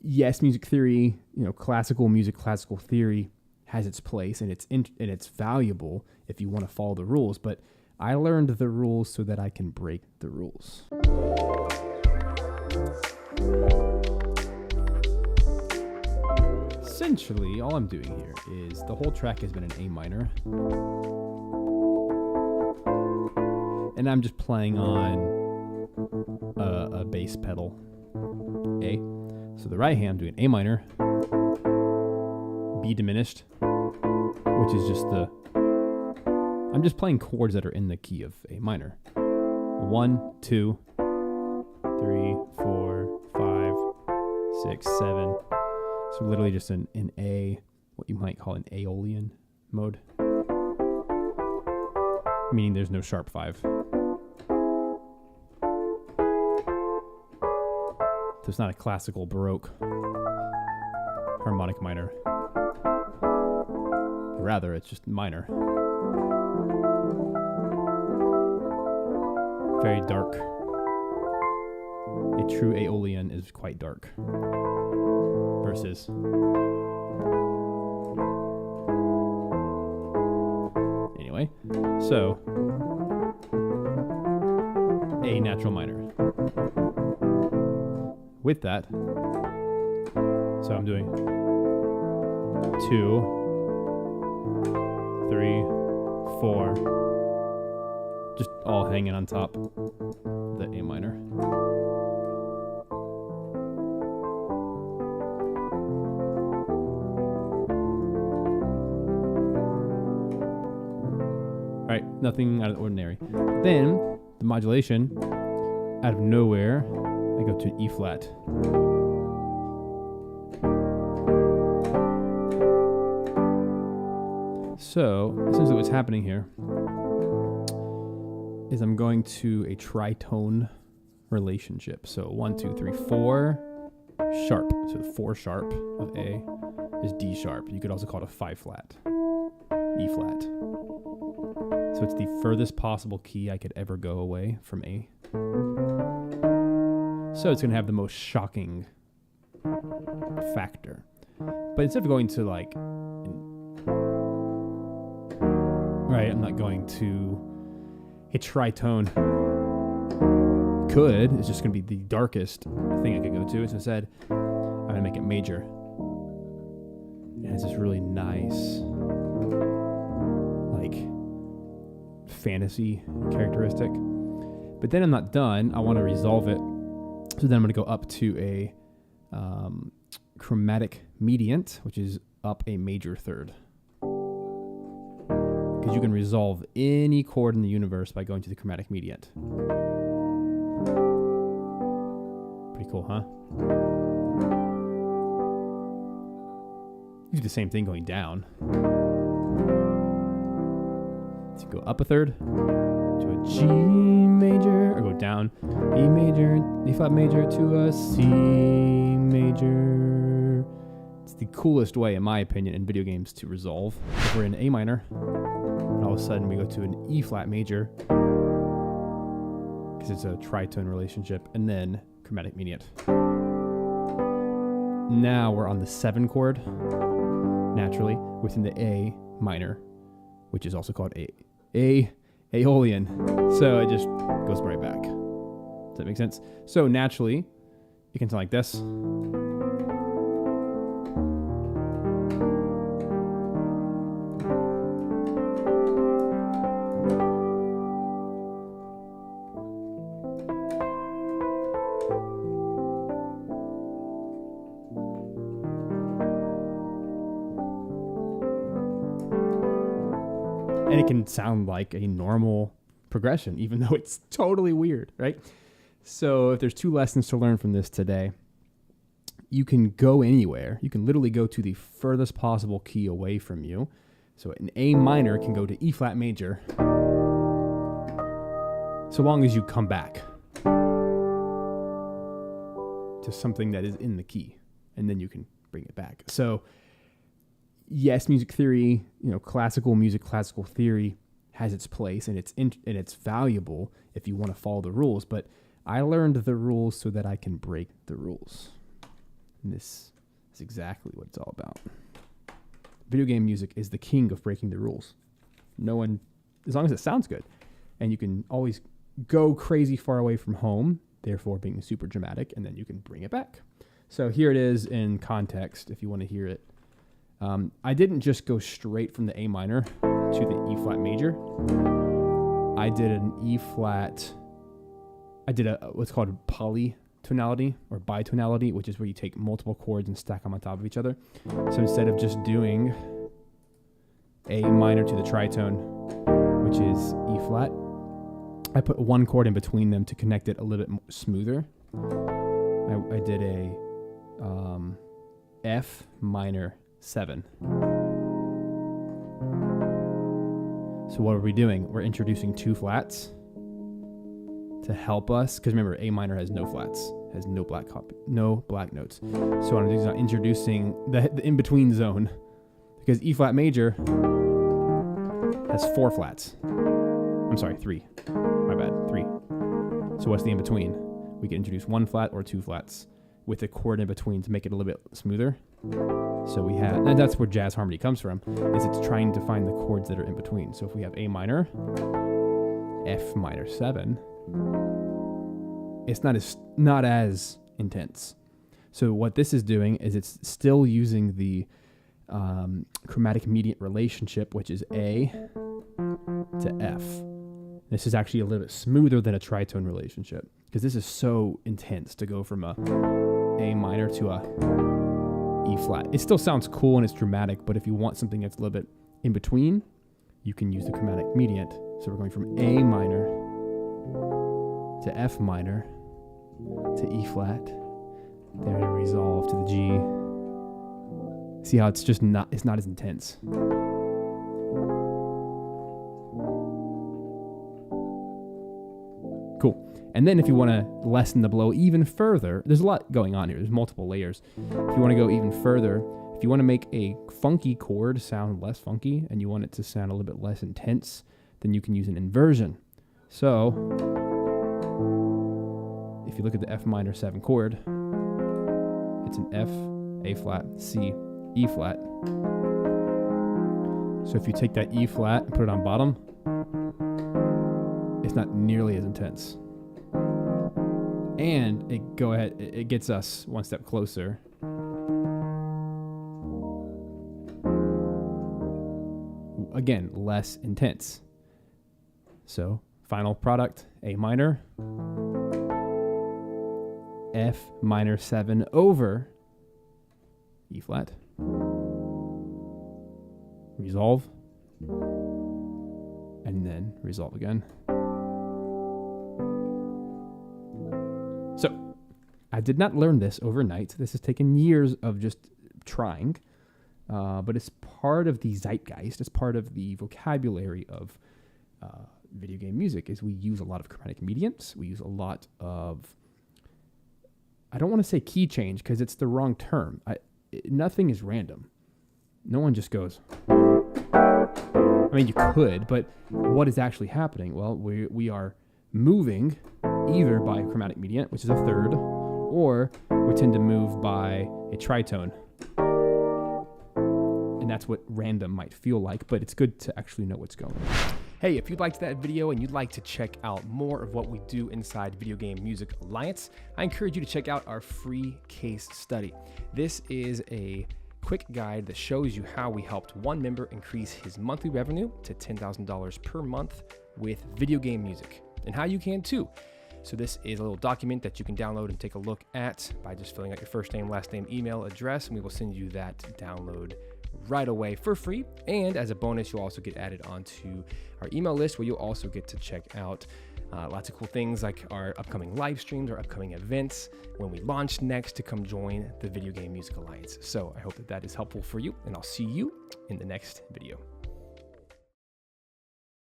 yes, music theory, classical music, classical theory has its place, and it's valuable if you want to follow the rules. But I learned the rules so that I can break the rules. Essentially, all I'm doing here is the whole track has been in A minor, and I'm just playing on a bass pedal, A. So the right hand, I'm doing A minor, B diminished, which is just I'm just playing chords that are in the key of A minor. 1, 2, 3, 4, 5, 6, 7. So literally just in A, what you might call an Aeolian mode, meaning there's no sharp 5. So it's not a classical Baroque harmonic minor. Rather, it's just minor. Very dark. A true Aeolian is quite dark. Versus anyway, so A natural minor. With that, so I'm doing 2, 3, 4, just all hanging on top of the A minor. All right, nothing out of the ordinary. Then the modulation, out of nowhere, I go to an E flat. So essentially what's happening here is I'm going to a tritone relationship. So 1, 2, 3, 4 sharp. So the 4 sharp of A is D sharp. You could also call it a 5 flat, E flat. So it's the furthest possible key I could ever go away from A. So it's going to have the most shocking factor. But instead of going to I'm not going to a tritone. It's just going to be the darkest thing I could go to. So instead, I'm going to make it major. It has this really nice, fantasy characteristic. But then I'm not done. I want to resolve it. So then I'm going to go up to a chromatic mediant, which is up a major third. Because you can resolve any chord in the universe by going to the chromatic mediant. Pretty cool, huh? You do the same thing going down. So you go up a third to a G major, or go down E major, E flat major to a C major. It's the coolest way, in my opinion, in video games to resolve. If we're in A minor, and all of a sudden we go to an E flat major, because it's a tritone relationship, and then chromatic mediant. Now we're on the 7 chord, naturally, within the A minor, which is also called Aeolian. So it just goes right back. Does that make sense? So naturally, it can sound like this. And it can sound like a normal progression, even though it's totally weird, right? So if there's 2 lessons to learn from this today, you can go anywhere. You can literally go to the furthest possible key away from you. So an A minor can go to E flat major, so long as you come back to something that is in the key, and then you can bring it back. So yes, music theory, classical music, classical theory has its place, and it's valuable if you want to follow the rules. But I learned the rules so that I can break the rules. And this is exactly what it's all about. Video game music is the king of breaking the rules. No one, as long as it sounds good, and you can always go crazy far away from home, therefore being super dramatic, and then you can bring it back. So here it is in context if you want to hear it. I didn't just go straight from the A minor to the E flat major. I did an E flat. I did what's called a polytonality or bitonality, which is where you take multiple chords and stack them on top of each other. So instead of just doing A minor to the tritone, which is E flat, I put one chord in between them to connect it a little bit smoother. I did a F minor 7. So what are we doing? We're introducing 2 flats to help us, because remember, A minor has no flats, has no black notes. So I'm introducing the in-between zone, because E flat major has 4 flats. I'm sorry, 3. My bad, 3. So what's the in-between? We can introduce 1 flat or 2 flats with a chord in between to make it a little bit smoother. So we have, and that's where jazz harmony comes from, is it's trying to find the chords that are in between. So if we have A minor, F minor 7, it's not as intense. So what this is doing is it's still using the chromatic mediant relationship, which is A to F. This is actually a little bit smoother than a tritone relationship, because this is so intense to go from a A minor to a E flat. It still sounds cool and it's dramatic, but if you want something that's a little bit in between, you can use the chromatic mediant. So we're going from A minor to F minor to E flat, then we resolve to the G. See how it's just not as intense. Cool. And then if you want to lessen the blow even further, there's a lot going on here. There's multiple layers. If you want to go even further, if you want to make a funky chord sound less funky and you want it to sound a little bit less intense, then you can use an inversion. So if you look at the F minor 7 chord, it's an F, A flat, C, E flat. So if you take that E flat and put it on bottom, it's not nearly as intense. And it gets us one step closer. Again, less intense. So, final product, A minor, F minor 7 over E flat, resolve, and then resolve again. So, I did not learn this overnight. This has taken years of just trying, but it's part of the zeitgeist. It's part of the vocabulary of video game music. Is we use a lot of chromatic mediants. We use a lot of, I don't want to say key change because it's the wrong term. Nothing is random. No one just goes. I mean, you could, but what is actually happening? Well, we are moving either by a chromatic mediant, which is a third, or we tend to move by a tritone. And that's what random might feel like, but it's good to actually know what's going on. Hey, if you liked that video and you'd like to check out more of what we do inside Video Game Music Alliance, I encourage you to check out our free case study. This is a quick guide that shows you how we helped one member increase his monthly revenue to $10,000 per month with video game music, and how you can too. So this is a little document that you can download and take a look at by just filling out your first name, last name, email, address, and we will send you that download right away for free. And as a bonus, you'll also get added onto our email list, where you'll also get to check out lots of cool things like our upcoming live streams, our upcoming events, when we launch next, to come join the Video Game Music Alliance. So I hope that is helpful for you, and I'll see you in the next video.